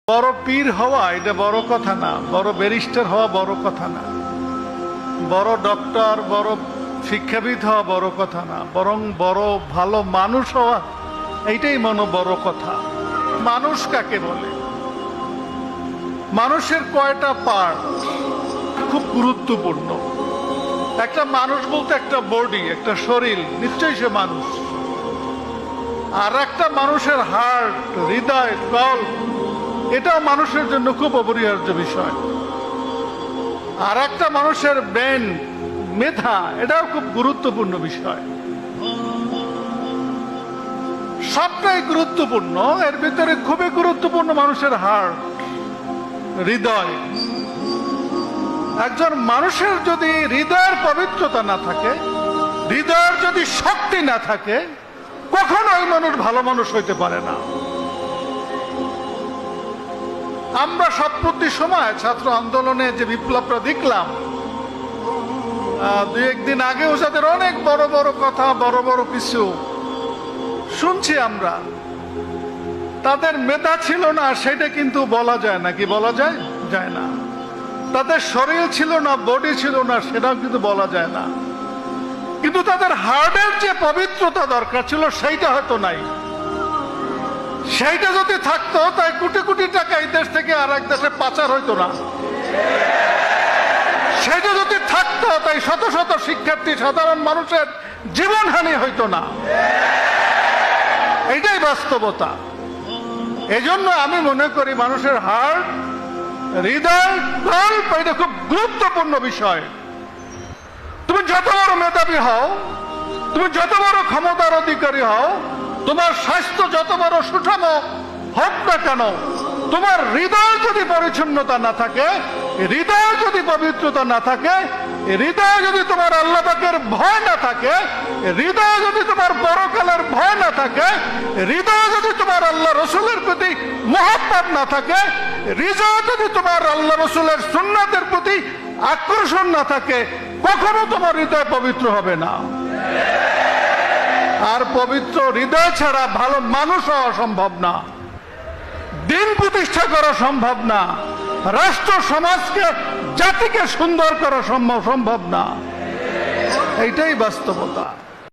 বড় পীর হওয়া এটা বড় কথা না, বড় ব্যারিস্টার হওয়া বড় কথা না, বড় ডক্টর বড় শিক্ষাবিদ হওয়া বড় কথা না, বরং বড় ভালো মানুষ হওয়া এইটাই বড় কথা। মানুষ কাকে বলে? মানুষের কয়টা পার্ট খুব গুরুত্বপূর্ণ। একটা মানুষ বলতে একটা বডি, একটা শরীর, নিশ্চয়ই সে মানুষ। আর একটা মানুষের হার্ট, হৃদয়, কল্প, এটাও মানুষের জন্য খুব অপরিহার্য বিষয়। আর একটা মানুষের ব্রেন, মেধা, এটাও খুব গুরুত্বপূর্ণ বিষয়। সবটাই গুরুত্বপূর্ণ। এর ভিতরে খুবই গুরুত্বপূর্ণ মানুষের হার্ট, হৃদয়। একজন মানুষের যদি হৃদয়ের পবিত্রতা না থাকে, হৃদয়ের যদি শক্তি না থাকে, কখনোই মানুষ ভালো মানুষ হইতে পারে না। আমরা সাম্প্রতিক সময় ছাত্র আন্দোলনে যে বিপ্লবটা দেখলাম, দুই একদিন আগেও যাদের অনেক বড় বড় কথা, বড় বড় কিছু শুনছি আমরা, তাদের মেধা ছিল না সেটা কিন্তু বলা যায় না। কি বলা যায়? যায় না। তাদের শরীর ছিল না, বডি ছিল না, সেটাও কিন্তু বলা যায় না। কিন্তু তাদের হার্টের যে পবিত্রতা দরকার ছিল সেইটা হয়তো নাই। সেইটা যদি থাকতো, তাই কোটি কোটি টাকা এই দেশ থেকে আর এক দেশে পাচার হইতো না। সেইটা যদি থাকতো, তাই শত শত শিক্ষার্থী, সাধারণ মানুষের জীবনহানি হইতো না। এইটাই বাস্তবতা। এজন্য আমি মনে করি মানুষের হার্ট, হৃদয়, কল্প, এটা খুব গুরুত্বপূর্ণ বিষয়। তুমি যত বড় মেধাবী হও, তুমি যত বড় ক্ষমতার অধিকারী হও, তোমার স্বাস্থ্য যত বড় সুষম হোক না কেন, তোমার হৃদয় যদি পরিচ্ছন্নতা না থাকে, হৃদয় যদি পবিত্রতা না থাকে, হৃদয় যদি তোমার আল্লাহ পাকের ভয় না থাকে, হৃদয় যদি তোমার পরকালের ভয় না থাকে, হৃদয় যদি তোমার আল্লাহ রসুলের প্রতি মহব্বত না থাকে, হৃদয় যদি তোমার আল্লাহ রসুলের সুন্নাতের প্রতি আকর্ষণ না থাকে, কখনো তোমার হৃদয় পবিত্র হবে না। আর পবিত্র হৃদয় ছাড়া ভালো মানুষ হওয়া সম্ভব না, দিন প্রতিষ্ঠা করা সম্ভব না, রাষ্ট্র সমাজকে, জাতিকে সুন্দর করা সম্ভব না। এইটাই বাস্তবতা।